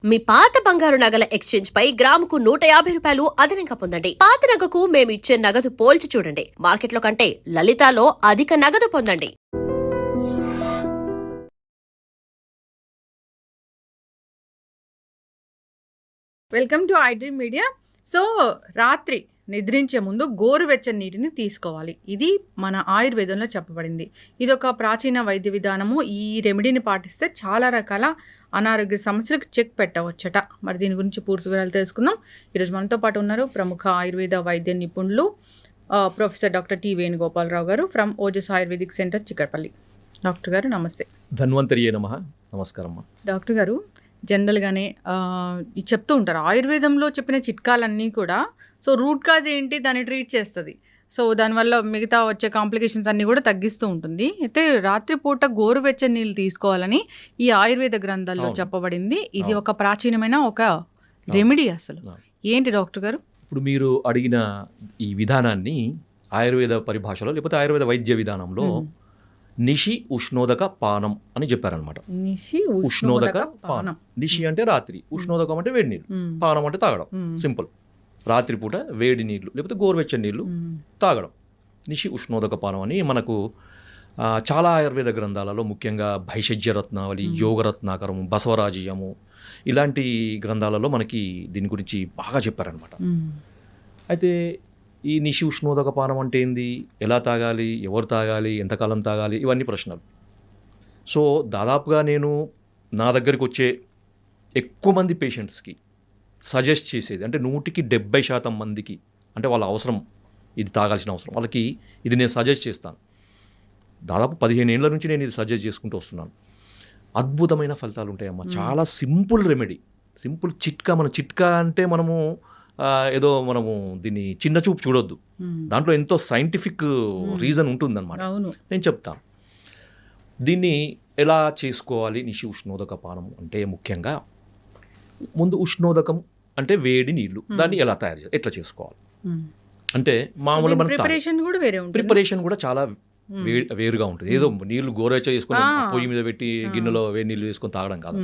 మీ పాత బంగారు నగల ఎక్స్చేంజ్ పై గ్రాముకు 150 రూపాయలు అదనంగా పొందండి. పాత నగకు మేము ఇచ్చే నగదు పోల్చి చూడండి. మార్కెట్లో కంటే లలితాలో అధిక నగదు పొందండి. Welcome to iDream media. So రాత్రి నిద్రించే ముందు గోరువెచ్చని నీటిని తీసుకోవాలి. ఇది మన ఆయుర్వేదంలో చెప్పబడింది. ఇది ఒక ప్రాచీన వైద్య విధానము. ఈ రెమెడీని పాటిస్తే చాలా రకాల అనారోగ్య సమస్యలకు చెక్ పెట్టవచ్చట. మరి దీని గురించి పూర్తి వివరాలు తెలుసుకుందాం. ఈరోజు మనతో పాటు ఉన్నారు ప్రముఖ ఆయుర్వేద వైద్య నిపుణులు ప్రొఫెసర్ డాక్టర్ టి వేణుగోపాలరావు గారు from Ojas Ayurvedic centre Chikkadpally. Doctor గారు నమస్తే. ధన్వంతరియే నమః. నమస్కారం. డాక్టర్ గారు, జనరల్గానే చెప్తూ ఉంటారు ఆయుర్వేదంలో చెప్పిన చిట్కాలన్నీ కూడా సో రూట్ కాజ్ ఏంటి దాన్ని ట్రీట్ చేస్తుంది. సో దానివల్ల మిగతా వచ్చే కాంప్లికేషన్స్ అన్నీ కూడా తగ్గిస్తూ ఉంటుంది. అయితే రాత్రిపూట గోరువెచ్చని నీళ్ళు తీసుకోవాలని ఈ ఆయుర్వేద గ్రంథాల్లో చెప్పబడింది. ఇది ఒక ప్రాచీనమైన ఒక రెమెడీ. అసలు ఏంటి డాక్టర్ గారు? ఇప్పుడు మీరు అడిగిన ఈ విధానాన్ని ఆయుర్వేద పరిభాషలో లేకపోతే ఆయుర్వేద వైద్య విధానంలో నిషి ఉష్ణోదక పానం అని చెప్పారనమాట. నిషి ఉష్ణోదక పానం. నిషి అంటే రాత్రి, ఉష్ణోదకం అంటే వేడి నీళ్ళు, పానం అంటే తాగడం. సింపుల్. రాత్రిపూట వేడి నీళ్ళు లేకపోతే గోరువెచ్చని నీళ్ళు తాగడం. నిషి ఉష్ణోదక పానం అని మనకు చాలా ఆయుర్వేద గ్రంథాలలో, ముఖ్యంగా భైషజ్యరత్నావళి, యోగరత్నాకరము, బసవరాజీయము ఇలాంటి గ్రంథాలలో మనకి దీని గురించి బాగా చెప్పారనమాట. అయితే ఈ నిషి ఉష్ణోదక పానం అంటే ఏంది, ఎలా తాగాలి, ఎవరు తాగాలి, ఎంతకాలం తాగాలి, ఇవన్నీ ప్రశ్నలు. సో దాదాపుగా నేను నా దగ్గరికి వచ్చే ఎక్కువ మంది పేషెంట్స్కి సజెస్ట్ చేసేది అంటే 170% మందికి, అంటే వాళ్ళ అవసరం, ఇది తాగాల్సిన అవసరం వాళ్ళకి ఇది నేను సజెస్ట్ చేస్తాను. దాదాపు 15 ఏళ్ళ నుంచి నేను ఇది సజెస్ట్ చేసుకుంటూ వస్తున్నాను. అద్భుతమైన ఫలితాలు ఉంటాయమ్మా. చాలా సింపుల్ రెమెడీ, సింపుల్ చిట్కా. మన చిట్కా అంటే మనము ఏదో మనము దీన్ని చిన్న చూపు చూడొద్దు, దాంట్లో ఎంతో సైంటిఫిక్ రీజన్ ఉంటుందన్నమాట. నేను చెప్తాను దీన్ని ఎలా చేసుకోవాలి. నిషి ఉష్ణోదక పానం అంటే ముఖ్యంగా ముందు ఉష్ణోదకం అంటే వేడి నీళ్ళు, దాన్ని ఎలా తయారు చేయాలి, ఎట్లా చేసుకోవాలి అంటే మామూలు మన ప్రిపరేషన్ కూడా చాలా వేరుగా ఉంటుంది. ఏదో నీళ్లు గోరువెచ్చ చేసుకొని పొయ్యి మీద పెట్టి గిన్నెలో వేడి నీళ్ళు వేసుకొని తాగడం కాదు,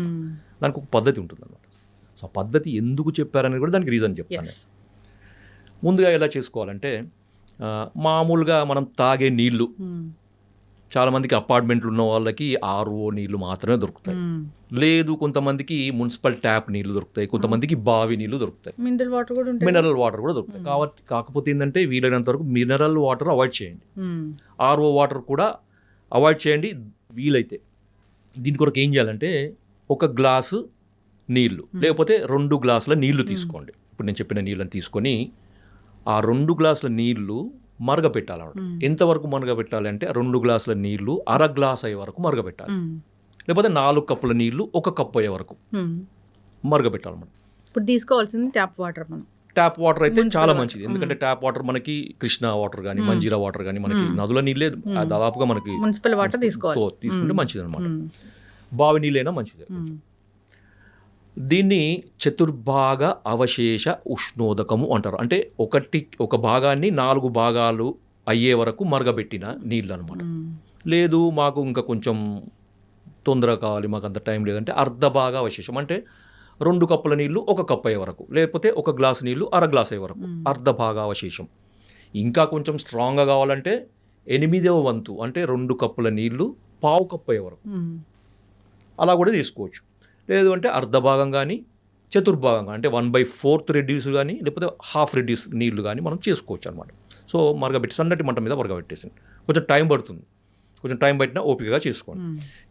దానికి ఒక పద్ధతి ఉంటుంది అన్నమాట. సో ఆ పద్ధతి ఎందుకు చెప్పారనేది కూడా దానికి రీజన్ చెప్తాను. ముందుగా ఎలా చేసుకోవాలంటే మామూలుగా మనం తాగే నీళ్లు, చాలామందికి అపార్ట్మెంట్లు ఉన్న వాళ్ళకి RO నీళ్లు మాత్రమే దొరుకుతాయి. లేదు కొంతమందికి మున్సిపల్ ట్యాప్ నీళ్లు దొరుకుతాయి, కొంతమందికి బావి నీళ్లు దొరుకుతాయి, మినరల్ వాటర్ కూడా దొరుకుతాయి. కాకపోతే ఏంటంటే వీలైనంత వరకు మినరల్ వాటర్ అవాయిడ్ చేయండి, RO వాటర్ కూడా అవాయిడ్ చేయండి వీలైతే. దీని కొరకు ఏం చేయాలంటే ఒక గ్లాసు నీళ్లు లేకపోతే 2 గ్లాసుల నీళ్లు తీసుకోండి. ఇప్పుడు నేను చెప్పిన నీళ్ళని తీసుకొని ఆ 2 గ్లాసుల నీళ్లు మరగపెట్టాలన్నమాట. ఎంతవరకు మరగపెట్టాలి అంటే 2 గ్లాసుల నీళ్లు అర గ్లాస్ అయ్యే వరకు మరగపెట్టాలి, లేకపోతే 4 కప్పుల నీళ్లు 1 కప్పు అయ్యే వరకు మరగపెట్టాలన్నమాట. ఇప్పుడు తీసుకోవాల్సింది ట్యాప్ వాటర్. ట్యాప్ వాటర్ అయితే చాలా మంచిది, ఎందుకంటే ట్యాప్ వాటర్ మనకి కృష్ణా వాటర్ కానీ మంజీరా వాటర్ కానీ మనకి నదుల నీళ్ళే దాదాపుగా మనకి మున్సిపల్ వాటర్ తీసుకుంటే మంచిది అనమాట. బావి నీళ్ళైనా మంచిదే. దీన్ని చతుర్భాగ అవశేష ఉష్ణోదకము అంటారు. అంటే ఒక భాగాన్ని 4 భాగాలు అయ్యే వరకు మరగబెట్టిన నీళ్ళు అనమాట. లేదు మాకు ఇంకా కొంచెం తొందరగా కావాలి, మాకు అంత టైం లేదంటే అర్ధభాగ అవశేషం, అంటే 2 కప్పుల నీళ్లు 1 కప్పు అయ్యే వరకు, లేకపోతే 1 గ్లాసు నీళ్లు అర గ్లాస్ అయ్యే వరకు అర్ధభాగ అవశేషం. ఇంకా కొంచెం స్ట్రాంగ్గా కావాలంటే 8వ వంతు, అంటే 2 కప్పుల నీళ్లు 1/2 కప్పు అయ్యే వరకు అలా కూడా తీసుకోవచ్చు. లేదు అంటే అర్ధభాగం కానీ చతుర్భాగంగా అంటే 1/4 రెడ్యూస్ కానీ లేకపోతే హాఫ్ రెడ్యూస్ నీళ్లు కానీ మనం చేసుకోవచ్చు అనమాట. సో మరగబెట్టి సన్నటి మంట మీద మరగబెట్టేసి కొంచెం టైం పడుతుంది, కొంచెం టైం పట్టినా ఓపికగా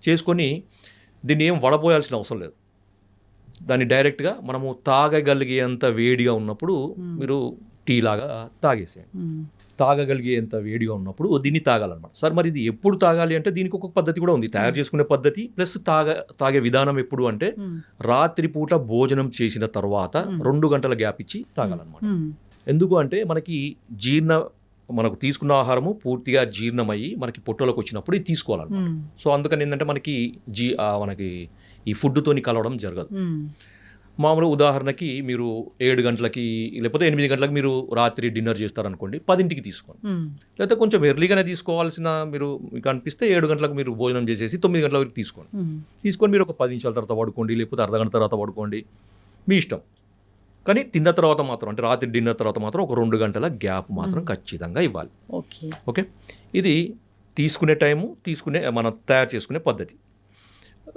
చేసుకొని దీన్ని ఏం వడపోయాల్సిన అవసరం లేదు. దాన్ని డైరెక్ట్గా మనము తాగగలిగేంత వేడిగా ఉన్నప్పుడు మీరు టీ లాగా తాగేసేయండి. తాగగలిగేంత వేడిగా ఉన్నప్పుడు దీన్ని తాగాలన్నమాట. సార్ మరి ఇది ఎప్పుడు తాగాలి అంటే దీనికి ఒక పద్ధతి కూడా ఉంది, తయారు చేసుకునే పద్ధతి ప్లస్ తాగే విధానం. ఎప్పుడు అంటే రాత్రిపూట భోజనం చేసిన తర్వాత 2 గంటల గ్యాప్ ఇచ్చి తాగాలన్నమాట. ఎందుకు అంటే మనకు తీసుకున్న ఆహారము పూర్తిగా జీర్ణమయ్యి మనకి పొట్టలోకి వచ్చినప్పుడు ఇది తీసుకోవాలన్నమాట. సో అందుకని ఏంటంటే మనకి ఈ ఫుడ్తోని కలవడం జరగదు. మామూలు ఉదాహరణకి మీరు 7 గంటలకి లేకపోతే 8 గంటలకు మీరు రాత్రి డిన్నర్ చేస్తారనుకోండి, 10ంటికి తీసుకోండి. లేకపోతే కొంచెం ఎర్లీగానే తీసుకోవాల్సిన మీకు అనిపిస్తే 7 గంటలకు మీరు భోజనం చేసేసి 9 గంటల వరకు తీసుకోండి. తీసుకొని మీరు ఒక 10 నిమిషాల తర్వాత పడుకోండి, లేకపోతే అర్ధగంట తర్వాత పడుకోండి, మీ ఇష్టం. కానీ తిన్న తర్వాత మాత్రం, అంటే రాత్రి డిన్నర్ తర్వాత మాత్రం ఒక 2 గంటల గ్యాప్ మాత్రం ఖచ్చితంగా ఇవ్వాలి. ఓకే, ఇది తీసుకునే టైము, మనం తయారు చేసుకునే పద్ధతి.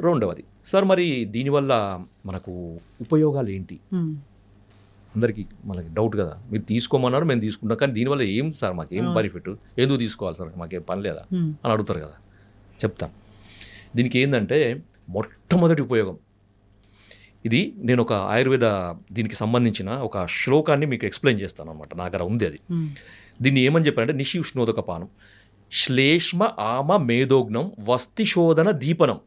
రెండవది, సార్ మరి దీనివల్ల మనకు ఉపయోగాలు ఏంటి? అందరికీ మనకి డౌట్ కదా, మీరు తీసుకోమన్నారు, మేము తీసుకుంటాం, కానీ దీనివల్ల ఏం సార్, మాకేం బెనిఫిట్, ఎందుకు తీసుకోవాలి సార్, మాకేం పని లేదా అని అడుగుతారు కదా. చెప్తాను. దీనికి ఏంటంటే మొట్టమొదటి ఉపయోగం ఇది. నేను ఒక ఆయుర్వేద దీనికి సంబంధించిన ఒక శ్లోకాన్ని మీకు ఎక్స్ప్లెయిన్ చేస్తాను అనమాట. నా దగ్గర ఉంది అది. దీన్ని ఏమని చెప్పారంటే, నిషి ఉష్ణోదక పానం శ్లేష్మ ఆమ మేధోగ్నం వస్తిశోధన దీపనం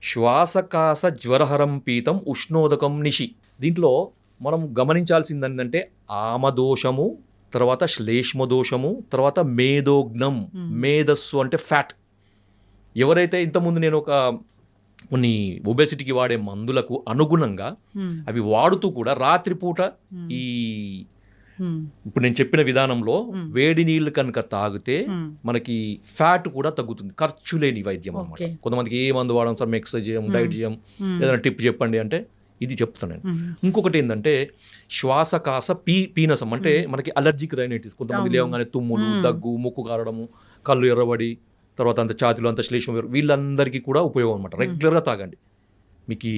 శ్వాసకాస జ్వరహరం పీతం ఉష్ణోదకం నిషి. దీంట్లో మనం గమనించాల్సింది ఏంటంటే ఆమదోషము, తర్వాత శ్లేష్మ దోషము, తర్వాత మేధోగ్నం, మేధస్సు అంటే ఫ్యాట్. ఎవరైతే ఇంతకుముందు నేను కొన్ని ఒబెసిటీకి వాడే మందులకు అనుగుణంగా అవి వాడుతూ కూడా రాత్రిపూట ఈ ఇప్పుడు నేను చెప్పిన విధానంలో వేడి నీళ్లు కనుక తాగితే మనకి ఫ్యాట్ కూడా తగ్గుతుంది. ఖర్చు లేని వైద్యం అన్నమాట. కొంతమందికి ఏ మందు వాడడం సార్, ఎక్సర్సైజ్ చేయం, డైట్ చేయం, ఏదైనా టిప్ చెప్పండి అంటే ఇది చెప్తాను నేను. ఇంకొకటి ఏంటంటే శ్వాసకాస పీనసం, అంటే మనకి అలర్జిక్ రైనైటిస్, కొంతమంది లేవగానే తుమ్ములు, దగ్గు, ముక్కు కారడము, కళ్ళు ఎర్రబడి, తర్వాత అంత ఛాతీలో అంత శ్లేష్మ, వీళ్ళందరికీ కూడా ఉపయోగం అనమాట. రెగ్యులర్గా తాగండి. మీకు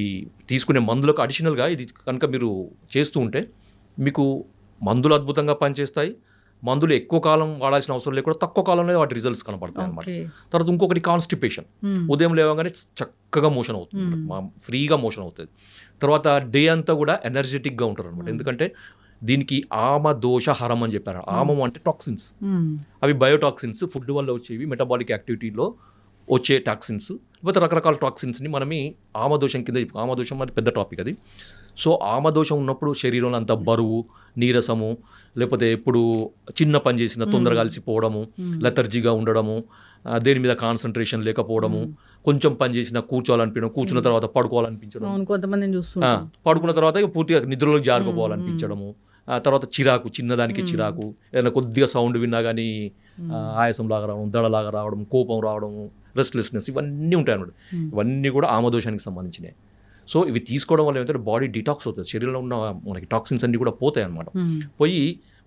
తీసుకునే మందులకు అడిషనల్గా ఇది కనుక మీరు చేస్తూ ఉంటే మీకు మందులు అద్భుతంగా పనిచేస్తాయి. మందులు ఎక్కువ కాలం వాడాల్సిన అవసరం లేకుండా తక్కువ కాలంలో వాటి రిజల్ట్స్ కనపడతాయి అనమాట. తర్వాత ఇంకొకటి కాన్స్టిపేషన్, ఉదయం లేవగానే చక్కగా మోషన్ అవుతుంది, ఫ్రీగా మోషన్ అవుతుంది. తర్వాత డే అంతా కూడా ఎనర్జెటిక్గా ఉంటారు అనమాట. ఎందుకంటే దీనికి ఆమ దోష హరం అని చెప్పారు. ఆమం అంటే టాక్సిన్స్, అవి బయోటాక్సిన్స్, ఫుడ్ వల్ల వచ్చేవి, మెటబాలిక్ యాక్టివిటీలో వచ్చే టాక్సిన్స్, లేకపోతే రకరకాల టాక్సిన్స్ని మనమి ఆమదోషం కింద. ఆమదోషం అది పెద్ద టాపిక్ అది. సో ఆమదోషం ఉన్నప్పుడు శరీరంలో అంత బరువు, నీరసము, లేకపోతే ఎప్పుడు చిన్న పని చేసిన తొందరగా అలసిపోవడము, లెథర్జీగా ఉండడము, దేని మీద కాన్సన్ట్రేషన్ లేకపోవడము, కొంచెం పని చేసినా కూర్చోవాలనిపించడం, కూర్చున్న తర్వాత పడుకోవాలనిపించడం, పడుకున్న తర్వాత పూర్తిగా నిద్రలో జారుకోవాలనిపించడము, తర్వాత చిరాకు, చిన్నదానికి చిరాకు, ఏదైనా కొద్దిగా సౌండ్ విన్నా కానీ ఆయాసం లాగా రావడం, దడలాగా రావడం, కోపం రావడం, రెస్ట్లెస్నెస్, ఇవన్నీ ఉంటాయి అన్నమాట. ఇవన్నీ కూడా ఆమదోషానికి సంబంధించినవి. సో ఇవి తీసుకోవడం వల్ల ఏమంటే బాడీ డిటాక్స్ అవుతుంది, శరీరంలో ఉన్న మనకి టాక్సిన్స్ అన్నీ కూడా పోతాయి అన్నమాట. పోయి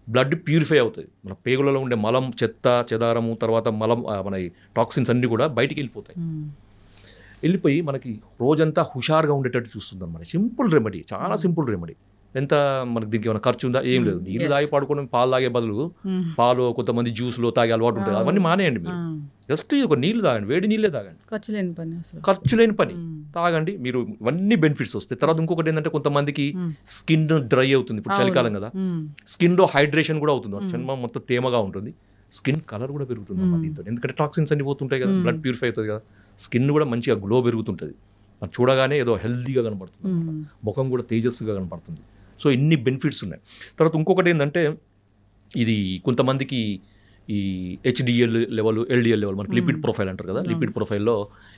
బ్లడ్ ప్యూరిఫై అవుతుంది, మన పేగులలో ఉండే మలం, చెత్త చెదారము, తర్వాత మలం, మన టాక్సిన్స్ అన్నీ కూడా బయటికి వెళ్ళిపోయి మనకి రోజంతా హుషారుగా ఉండేటట్టు చూస్తుంది అన్నమాట. సింపుల్ రెమెడీ, చాలా సింపుల్ రెమెడీ. ఎంత మనకి దీనికి ఏమైనా ఖర్చు ఉందా? ఏం లేదు. నీళ్ళు తాగి పడుకోవడం, పాలు తాగే బదులు పాలు, కొంతమంది జ్యూస్లో తాగే అలవాటు ఉంటుంది, అవన్నీ మానేయండి. మీరు జస్ట్ ఒక నీళ్ళు తాగండి, వేడి నీళ్ళే తాగండి, ఖర్చు లేని పని తాగండి. మీరు ఇవన్నీ బెనిఫిట్స్ వస్తాయి. తర్వాత ఇంకొకటి ఏంటంటే కొంతమందికి స్కిన్ డ్రై అవుతుంది, ఇప్పుడు చలికాలం కదా, స్కిన్లో హైడ్రేషన్ కూడా అవుతుంది, చర్మం మొత్తం తేమగా ఉంటుంది, స్కిన్ కలర్ కూడా పెరుగుతుంది అన్నమాట దీంతో. ఎందుకంటే టాక్సిన్స్ అన్ని పోతుంటాయి కదా, బ్లడ్ ప్యూరిఫై అవుతుంది కదా, స్కిన్ కూడా మంచిగా గ్లో పెరుగుతుంటుంది, అది చూడగానే ఏదో హెల్తీగా కనపడుతుంది, ముఖం కూడా తేజస్సుగా కనపడుతుంది. సో ఇన్ని బెనిఫిట్స్ ఉన్నాయి. తర్వాత ఇంకొకటి ఏంటంటే ఇది కొంతమందికి ఈ హెచ్డిఎల్ లెవెల్, ఎల్డిఎల్ లెవెల్, మనకి లిపిడ్ ప్రొఫైల్ అంటారు కదా, లిపిడ్ ప్రొఫైల్లో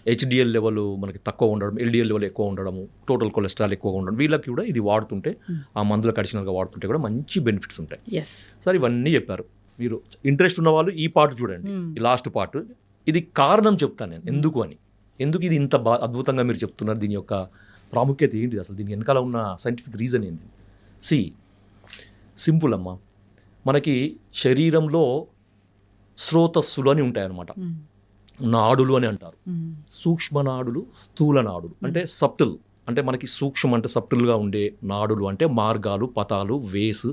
హెచ్డిఎల్ లెవెల్ మనకి తక్కువ ఉండడం, ఎల్డిఎల్ లెవెల్ ఎక్కువ ఉండడము, టోటల్ కొలెస్ట్రాల్ ఎక్కువగా ఉండడం, వీళ్ళకి కూడా ఇది వాడుతుంటే, ఆ మందులకు అడిషనల్గా వాడుతుంటే కూడా మంచి బెనిఫిట్స్ ఉంటాయి. సార్ ఇవన్నీ చెప్పారు. మీరు ఇంట్రెస్ట్ ఉన్న వాళ్ళు ఈ పార్ట్ చూడండి, ఈ లాస్ట్ పార్ట్. ఇది కారణం చెప్తాను నేను ఎందుకు ఇది ఇంత అద్భుతంగా మీరు చెప్తున్నారు, దీని యొక్క ప్రాముఖ్యత ఏంటిది, అసలు దీని వెనకాల ఉన్న సైంటిఫిక్ రీజన్ ఏంటి. సింపుల్ అమ్మా, మనకి శరీరంలో స్రోతస్సులు అని ఉంటాయన్నమాట, నాడులు అని అంటారు. సూక్ష్మ నాడులు, స్థూల నాడులు అంటే సబ్టిల్, అంటే మనకి సూక్ష్మ అంటే సబ్టిల్గా ఉండే నాడులు అంటే మార్గాలు, పతాలు, వేస్,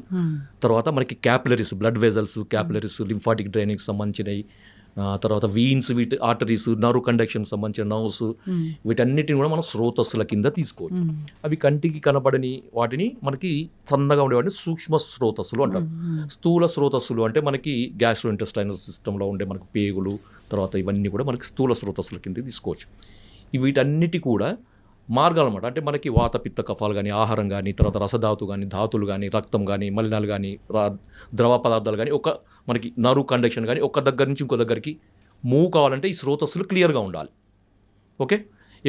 తర్వాత మనకి capillaries, blood vessels, capillaries, lymphatic drainage సంబంధించినవి, తర్వాత వీన్స్, వీటి ఆర్టరీస్, నర్వ్ కండక్షన్ సంబంధించిన నర్వ్స్, వీటన్నిటిని కూడా మనం స్రోతస్సుల కింద తీసుకోవచ్చు. అవి కంటికి కనబడని వాటిని మనకి సన్నగా ఉండేవాటిని సూక్ష్మ స్రోతస్సులు అంటారు. స్థూల స్రోతస్సులు అంటే మనకి గ్యాస్ట్రో ఇంటెస్టైనల్ సిస్టంలో ఉండే మనకి పేగులు, తర్వాత ఇవన్నీ కూడా మనకి స్థూల స్రోతస్సుల కింద తీసుకోవచ్చు. వీటన్నిటి కూడా మార్గాలు అన్నమాట. అంటే మనకి వాత, పిత్త, కఫాలు కానీ, ఆహారం కానీ, తర్వాత రసధాతు కానీ, ధాతులు కానీ, రక్తం కానీ, మలినాలు కానీ, ద్రవ పదార్థాలు కానీ, ఒక మనకి నర్వ్ కండక్షన్ కానీ ఒక దగ్గర నుంచి ఇంకో దగ్గరికి మూవ్ కావాలంటే ఈ స్రోతస్సులు క్లియర్గా ఉండాలి. ఓకే,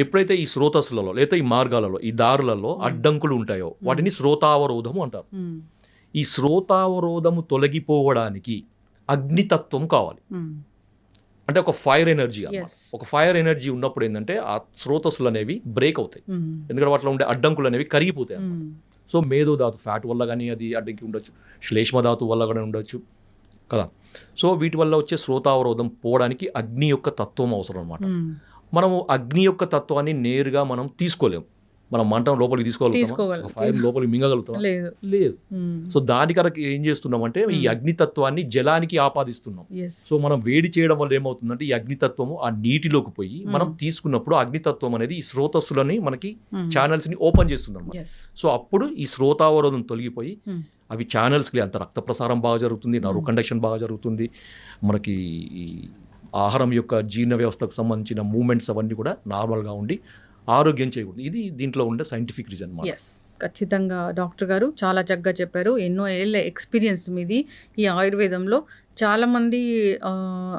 ఎప్పుడైతే ఈ స్రోతస్సులలో లేదా ఈ మార్గాలలో ఈ దారులలో అడ్డంకులు ఉంటాయో వాటిని స్రోతావరోధము అంటారు. ఈ స్రోతావరోధము తొలగిపోవడానికి అగ్నితత్వం కావాలి. అంటే ఒక ఫైర్ ఎనర్జీ అన్నమాట. ఒక ఫైర్ ఎనర్జీ ఉన్నప్పుడు ఏంటంటే ఆ స్రోతస్సులు అనేవి బ్రేక్ అవుతాయి, ఎందుకంటే వాటిలో ఉండే అడ్డంకులు అనేవి కరిగిపోతాయి అన్నమాట. సో మేధో ధాతు ఫ్యాట్ వల్ల కానీ అది అడ్డంకి ఉండొచ్చు, శ్లేష్మ ధాతు వల్ల కూడా ఉండొచ్చు కదా. సో వీటి వల్ల వచ్చే స్రోతావరోధం పోవడానికి అగ్ని యొక్క తత్వం అవసరం అనమాట. మనము అగ్ని యొక్క తత్వాన్ని నేరుగా మనం తీసుకోలేము. మనం మంటం లోపలికి తీసుకోగలుగుతాం, ఫైర్ లోపలికి మింగగలుగుతాం లేదు. సో దాని కనుక ఏం చేస్తున్నామంటే ఈ అగ్నితత్వాన్ని జలానికి ఆపాదిస్తున్నాం. సో మనం వేడి చేయడం వల్ల ఏమవుతుందంటే ఈ అగ్నితత్వము ఆ నీటిలోకి పోయి మనం తీసుకున్నప్పుడు అగ్నితత్వం అనేది ఈ స్రోతస్సులని మనకి ఛానల్స్ ని ఓపెన్ చేస్తుంది అన్నమాట. సో అప్పుడు ఈ స్రోతావరోధం తొలగిపోయి అవి ఛానల్స్కి అంత రక్త ప్రసారం బాగా జరుగుతుంది, నర్వ్ కండక్షన్ బాగా జరుగుతుంది, మనకి ఈ ఆహారం యొక్క జీర్ణ వ్యవస్థకు సంబంధించిన మూమెంట్స్ అవన్నీ కూడా నార్మల్గా ఉండి ఆరోగ్యం చేయకూడదు. ఇది దీంట్లో ఉండే సైంటిఫిక్ రీజన్. ఖచ్చితంగా డాక్టర్ గారు చాలా చక్కగా చెప్పారు. ఎన్నో ఏళ్ళ ఎక్స్పీరియన్స్ మీది ఈ ఆయుర్వేదంలో. చాలామంది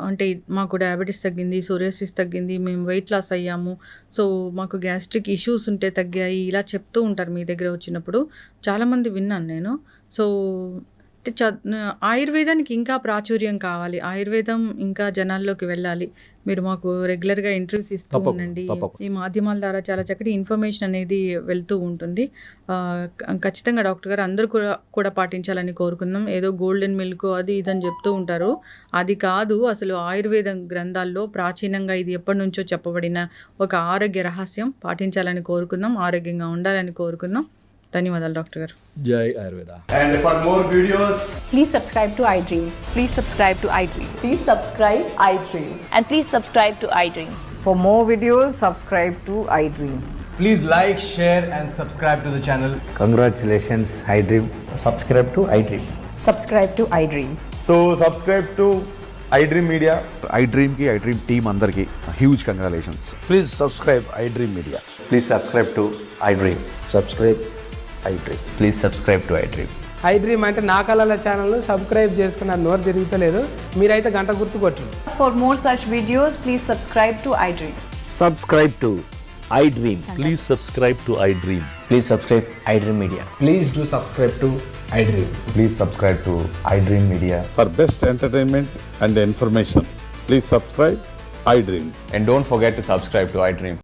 అంటే మాకు డయాబెటీస్ తగ్గింది, సోరియాసిస్ తగ్గింది, మేము వెయిట్ లాస్ అయ్యాము, సో మాకు గ్యాస్ట్రిక్ ఇష్యూస్ ఉంటే తగ్గాయి, ఇలా చెప్తూ ఉంటారు మీ దగ్గర వచ్చినప్పుడు. చాలామంది విన్నాను నేను. సో అంటే ఆయుర్వేదానికి ఇంకా ప్రాచుర్యం కావాలి, ఆయుర్వేదం ఇంకా జనాల్లోకి వెళ్ళాలి. మీరు మాకు రెగ్యులర్గా ఇంటర్వ్యూస్ ఇస్తూ ఉండండి. ఈ మాధ్యమాల ద్వారా చాలా చక్కటి ఇన్ఫర్మేషన్ అనేది వెళ్తూ ఉంటుంది. ఖచ్చితంగా డాక్టర్ గారు అందరూ కూడా పాటించాలని కోరుకుందాం. ఏదో గోల్డెన్ మిల్క్ అది ఇదని చెప్తూ ఉంటారు, అది కాదు. అసలు ఆయుర్వేదం గ్రంథాల్లో ప్రాచీనంగా ఇది ఎప్పటి నుంచో చెప్పబడిన ఒక ఆరోగ్య రహస్యం. పాటించాలని కోరుకుందాం, ఆరోగ్యంగా ఉండాలని కోరుకుందాం. ధన్యవాదాలు డాక్టర్ గారు. జై Ayurveda. And for more videos, please subscribe to iDream. Please subscribe to iDream. Please subscribe iDream. And please subscribe to iDream. For more videos, subscribe to iDream. please like, share and subscribe to the channel. Congratulations, iDream. Subscribe to iDream. Subscribe to iDream. So subscribe to iDream Media. iDream ki iDream team andarki huge congratulations. Please subscribe iDream Media. Please subscribe to iDream. Subscribe iDream. Please subscribe to iDream. iDream అంటే నా కళల ఛానల్ను subscribe చేసుకున్న నోరు తిరుగుతలేదు, మీరైతే గంట గుర్తు కొట్టండి. For more such videos, please subscribe to iDream. Subscribe to iDream. Please subscribe to iDream. Please subscribe iDream Media. Please do subscribe to iDream. Please subscribe to iDream Media. For best entertainment and information, please subscribe iDream. And don't forget to subscribe to iDream.